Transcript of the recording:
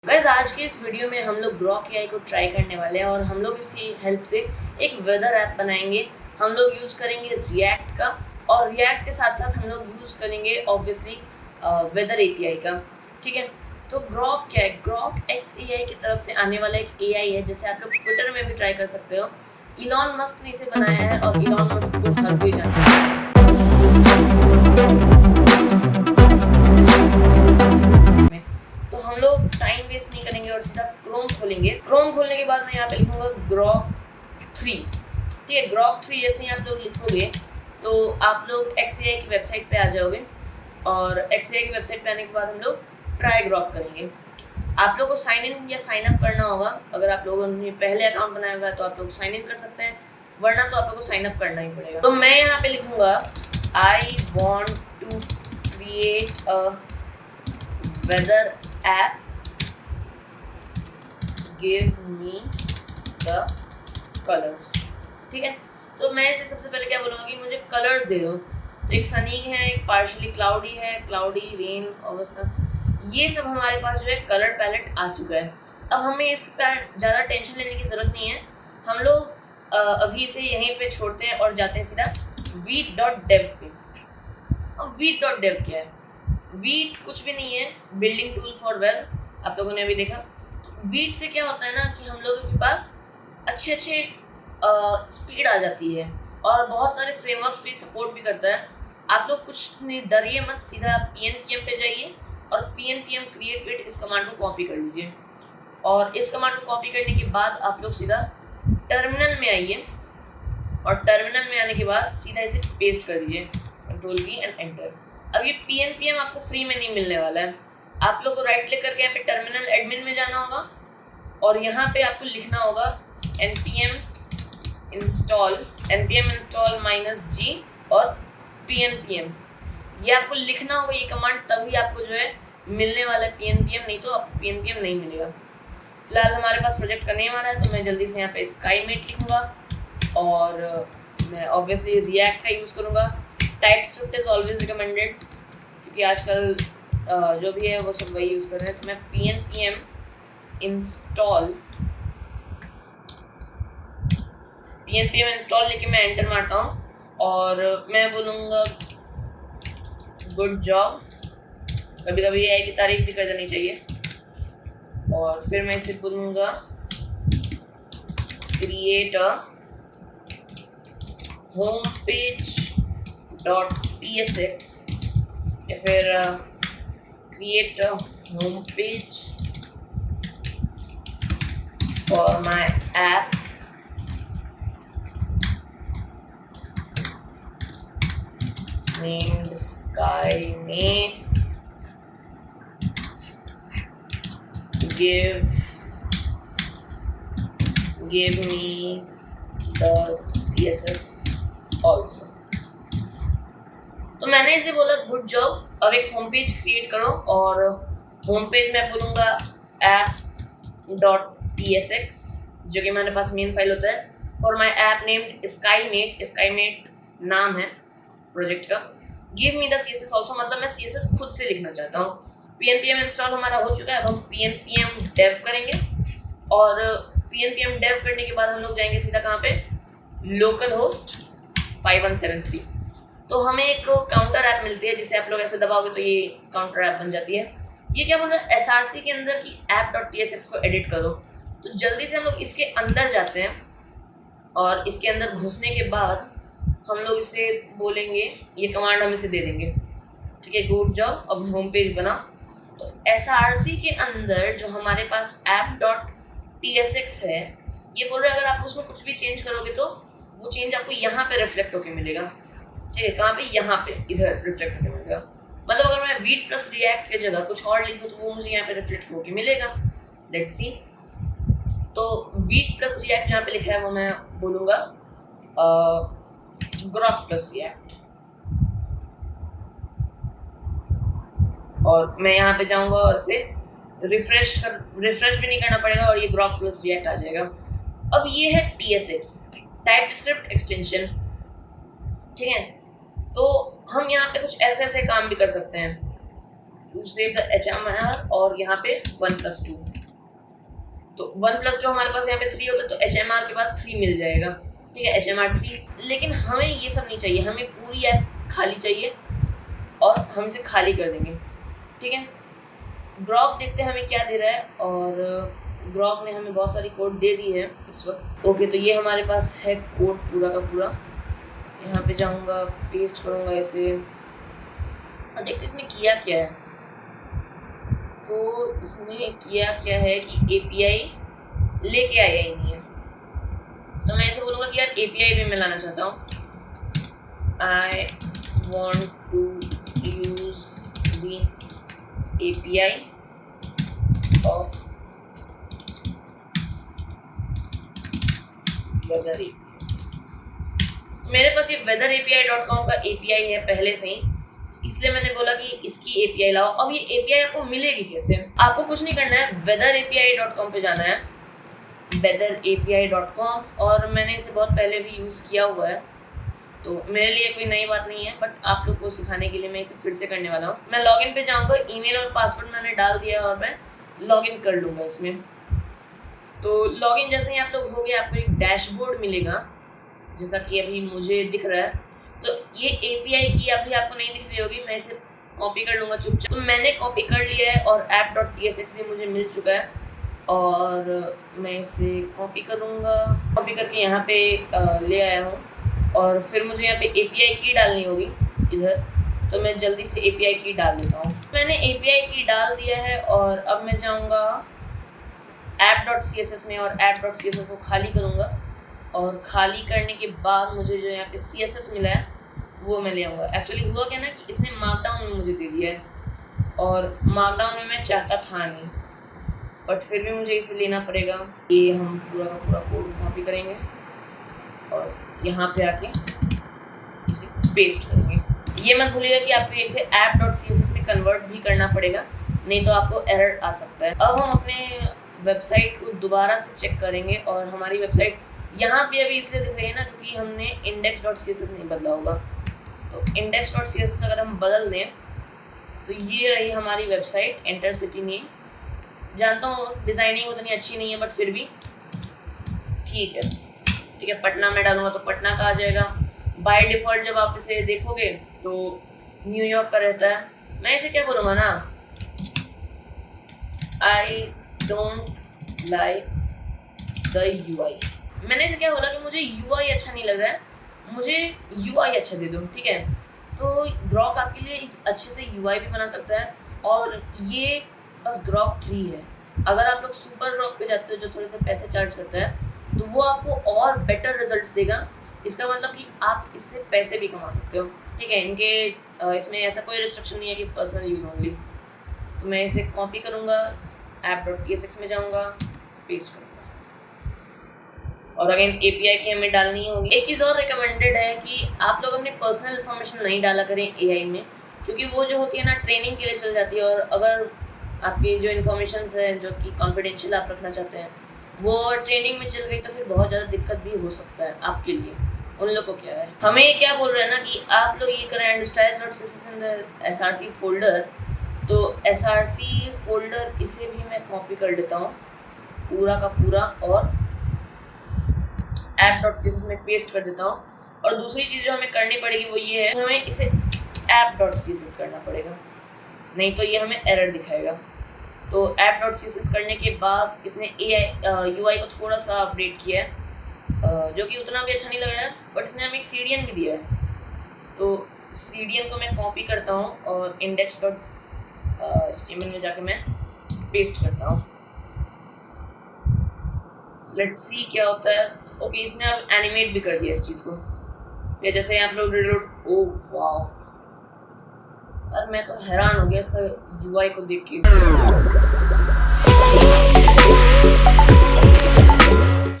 Guys आज के इस वीडियो में हम लोग ग्रॉक एआई को ट्राई करने वाले हैं और हम लोग इसकी हेल्प से एक वेदर ऐप बनाएंगे। हम लोग यूज़ करेंगे रिएक्ट का और रिएक्ट के साथ साथ हम लोग यूज़ करेंगे ऑब्वियसली वेदर एपीआई का। ठीक है, तो ग्रॉक क्या है? ग्रॉक एक्स एआई की तरफ से आने वाला एक एआई है, जैसे आप लोग ट्विटर में भी ट्राई कर सकते हो। इलॉन मस्क ने इसे बनाया है और इलॉन मस्क को हर कोई जानता है। तो हम लोग टाइम वेस्ट नहीं करेंगे और सीधा क्रोम खोलेंगे। क्रोम खोलने के बाद मैं यहाँ पे लिखूंगा ग्रॉक 3। ठीक है, ग्रॉक 3 जैसे ही आप लोग लिखोगे तो आप लोग XAI की वेबसाइट पे आ जाओगे और XAI की वेबसाइट पे आने के बाद हम लोग ट्राई ग्रॉक करेंगे। आप लोगों को साइन इन या साइन अप करना होगा। अगर आप लोगों ने पहले अकाउंट बनाया हुआ है तो आप लोग साइन इन कर सकते हैं, वरना तो आप लोगों को साइन अप करना ही पड़ेगा। तो मैं यहाँ पे लिखूंगा I want to create a weather app, give me the colours. ठीक है, तो मैं इसे सबसे पहले क्या बोलूँगा कि मुझे कलर्स दे दो। तो एक सनी है, एक पार्शली क्लाउडी है, क्लाउडी रेन और उसका ये सब हमारे पास जो है कलर पैलेट आ चुका है। अब हमें इस पर ज़्यादा टेंशन लेने की ज़रूरत नहीं है। हम लोग अभी इसे यहीं पे छोड़ते हैं और जाते हैं सीधा वीट.dev पे। अब वीट.dev क्या है? वीट कुछ भी नहीं है, बिल्डिंग टूल फॉर वेब। आप लोगों ने अभी देखा। तो वीट से क्या होता है ना कि हम लोगों के पास अच्छे स्पीड आ जाती है और बहुत सारे फ्रेमवर्क्स भी सपोर्ट भी करता है। आप लोग कुछ नहीं डरिए मत, सीधा आप pnpm पे जाइए और pnpm create with इस कमांड को कॉपी कर लीजिए और इस कमांड को कॉपी करने के बाद आप लोग सीधा टर्मिनल में आइए और टर्मिनल में आने के बाद सीधा इसे पेस्ट कर दीजिए, Ctrl+V एंड एंटर। अब ये pnpm आपको फ्री में नहीं मिलने वाला है। आप लोग को राइट क्लिक करके यहाँ पे टर्मिनल एडमिन में जाना होगा और यहाँ पे आपको लिखना होगा npm install -g और pnpm। ये आपको लिखना होगा ये कमांड, तभी आपको जो है मिलने वाला है pnpm, नहीं तो आपको pnpm नहीं मिलेगा। फिलहाल हमारे पास प्रोजेक्ट का नेम आ रहा है तो मैं जल्दी से यहाँ पे स्काईमेट लिखूँगा और मैं ऑब्वियसली रिएक्ट का यूज़ करूँगा। टाइपस्क्रिप्ट इज़ ऑलवेज रिकमेंडेड क्योंकि आजकल जो भी है वो सब वही यूज़ कर रहे हैं। तो मैं pnpm इंस्टॉल लेके मैं एंटर मारता हूँ और मैं बोलूँगा गुड जॉब। कभी कभी AI की तारीफ भी कर देनी चाहिए। और फिर मैं इसे बोलूँगा create a home page .tsx या फिर create a home page for my app named SkyMate, give me the CSS also। तो मैंने इसे बोला गुड जॉब। अब एक होम पेज क्रिएट करो और होम पेज में बोलूँगा app.tsx जो कि हमारे पास मेन फाइल होता है। For my app named Skymet, Skymet नाम है प्रोजेक्ट का। Give me the CSS also, मतलब मैं CSS खुद से लिखना चाहता हूँ। pnpm इंस्टॉल हमारा हो चुका है। अब हम pnpm dev करेंगे और pnpm dev करने के बाद हम लोग जाएंगे सीधा कहाँ पे, लोकल होस्ट 5173। तो हमें एक काउंटर ऐप मिलती है जिसे आप लोग ऐसे दबाओगे तो ये काउंटर ऐप बन जाती है। ये क्या बोल रहा है, SRC के अंदर की app.tsx को एडिट करो। तो जल्दी से हम लोग इसके अंदर जाते हैं और इसके अंदर घुसने के बाद हम लोग इसे बोलेंगे, ये कमांड हम इसे दे देंगे। ठीक है, गुड जॉब। अब होम पेज बना। तो SRC के अंदर जो हमारे पास app.tsx है, ये बोल रहा है अगर आप उसमें कुछ भी चेंज करोगे तो वो चेंज आपको यहाँ पे रिफ्लेक्ट होके मिलेगा। ठीक है, कहाँ पे, यहाँ पे इधर रिफ्लेक्ट होके मिलेगा। मतलब अगर मैं वीट प्लस रिएक्ट की जगह कुछ और लिखूँ तो वो मुझे यहाँ पे रिफ्लेक्ट होके मिलेगा। Let's see. तो वीट प्लस रिएक्ट जहाँ पे लिखा है वो मैं बोलूँगा ग्रॉक प्लस रिएक्ट और मैं यहाँ पे जाऊँगा और इसे रिफ्रेश भी नहीं करना पड़ेगा और ये ग्रॉक प्लस रिएक्ट आ जाएगा। अब ये है TSX, टाइपस्क्रिप्ट एक्सटेंशन। ठीक है, तो हम यहाँ पे कुछ ऐसे काम भी कर सकते हैं। टू सेव द HMR और यहाँ पे 1+2 तो 1+ जो हमारे पास यहाँ पे 3 होता है, तो HMR के बाद 3 मिल जाएगा, ठीक है, HMR 3। लेकिन हमें ये सब नहीं चाहिए, हमें पूरी ऐप खाली चाहिए और हम इसे खाली कर देंगे, ठीक है। ग्रॉक देखते हैं हमें क्या दे रहा है, और ग्रॉक ने हमें बहुत सारी कोड दे दी है इस वक्त। ओके, तो ये हमारे पास है कोड पूरा का पूरा। यहाँ पे जाऊँगा, पेस्ट करूँगा इसे और देखते इसने किया क्या है। तो इसने किया क्या है कि API लेके आया ही नहीं है। तो मैं ऐसे बोलूँगा कि यार API भी मैं लाना चाहता हूँ। I want to use the API of weather API। मेरे पास ये weatherapi.com का API है पहले से ही, इसलिए मैंने बोला कि इसकी API लाओ। अब ये API आपको मिलेगी कैसे? आपको कुछ नहीं करना है, weatherapi.com पे जाना है, weatherapi.com, और मैंने इसे बहुत पहले भी यूज़ किया हुआ है, तो मेरे लिए कोई नई बात नहीं है, बट आप लोग को सिखाने के लिए मैं इसे फिर से करने वाला हूँ। मैं लॉगिन पे जाऊँगा, ईमेल और पासवर्ड मैंने डाल दिया और मैं लॉगिन कर लूँगा इसमें। तो लॉगिन जैसे ही आप लोग हो गए, आपको एक डैशबोर्ड मिलेगा जैसा कि अभी मुझे दिख रहा है। तो ये API की अभी आपको नहीं दिख रही होगी, मैं इसे कॉपी कर लूँगा चुपचाप। तो मैंने कॉपी कर लिया है और app.tsx भी मुझे मिल चुका है, और मैं इसे कॉपी करूँगा। कॉपी करके यहाँ पे ले आया हूँ, और फिर मुझे यहाँ पे API की डालनी होगी इधर, तो मैं जल्दी से API की डाल देता हूँ। मैंने API की डाल दिया है, और अब मैं जाऊँगा app.css में और app.css को खाली करूँगा, और खाली करने के बाद मुझे जो यहाँ पे CSS मिला है वो मैं ले आऊँगा। एक्चुअली हुआ क्या ना कि इसने मार्कडाउन में मुझे दे दिया है, और मार्कडाउन में मैं चाहता था नहीं, बट फिर भी मुझे इसे लेना पड़ेगा। ये हम पूरा का पूरा कोड कॉपी करेंगे और यहाँ पे आके इसे पेस्ट करेंगे। ये मत भूलिएगा कि आपको इसे app.css में कन्वर्ट भी करना पड़ेगा, नहीं तो आपको एरर आ सकता है। अब हम अपने वेबसाइट को दोबारा से चेक करेंगे, और हमारी वेबसाइट यहाँ पे अभी इसलिए दिख रही है ना क्योंकि हमने index.css नहीं बदला होगा। तो index.css अगर हम बदल दें तो ये रही हमारी वेबसाइट, एंटर सिटी नेम। जानता हूँ डिज़ाइनिंग उतनी अच्छी नहीं है, बट फिर भी ठीक है, ठीक है। पटना में डालूंगा तो पटना का आ जाएगा। बाय डिफ़ॉल्ट जब आप इसे देखोगे तो न्यूयॉर्क का रहता है। मैं इसे क्या बोलूँगा ना, I don't like the UI। मैंने इसे क्या बोला कि मुझे UI अच्छा नहीं लग रहा है, मुझे UI अच्छा दे दो, ठीक है। तो ग्रॉक आपके लिए एक अच्छे से UI भी बना सकता है, और ये बस ग्रॉक 3 है। अगर आप लोग सुपर ग्रॉक पे जाते हो जो थोड़े से पैसे चार्ज करता है, तो वो आपको और बेटर रिजल्ट्स देगा। इसका मतलब कि आप इससे पैसे भी कमा सकते हो, ठीक है। इनके इसमें ऐसा कोई रिस्ट्रिक्शन नहीं है कि पर्सनल यूज ओनली। तो मैं इसे कॉपी करूँगा, app.tsx में जाऊँगा, पेस्ट करूँगा, और अगेन API की हमें डालनी होगी। एक चीज़ और रिकमेंडेड है कि आप लोग अपनी पर्सनल इन्फॉर्मेशन नहीं डाला करें AI में, क्योंकि वो जो होती है ना ट्रेनिंग के लिए चल जाती है, और अगर आपकी जो इन्फॉर्मेशंस हैं जो कि कॉन्फिडेंशियल आप रखना चाहते हैं वो ट्रेनिंग में चल गई, तो फिर बहुत ज़्यादा दिक्कत भी हो सकता है आपके लिए। उन लोग को क्या है, हमें ये क्या बोल रहे हैं ना कि आप लोग ये करें and styles.css in the src folder. तो src फोल्डर इसे भी मैं कॉपी कर लेता हूँ पूरा का पूरा, और app.css में पेस्ट कर देता हूँ। और दूसरी चीज़ जो हमें करनी पड़ेगी वो ये है, हमें इसे app.css करना पड़ेगा, नहीं तो ये हमें एरर दिखाएगा। तो app.css करने के बाद इसने UI को थोड़ा सा अपडेट किया है, जो कि उतना भी अच्छा नहीं लग रहा है, बट इसने हमें एक CDN भी दिया है। तो CDN को मैं कॉपी करता हूँ और index.html में जाके मैं पेस्ट करता हूँ। लेट्स सी क्या होता है। ओके, इसने अब एनिमेट भी कर दिया इस चीज़ को, या जैसे आप लोग ओह वाह, और मैं तो हैरान हो गया इसका UI को देख के।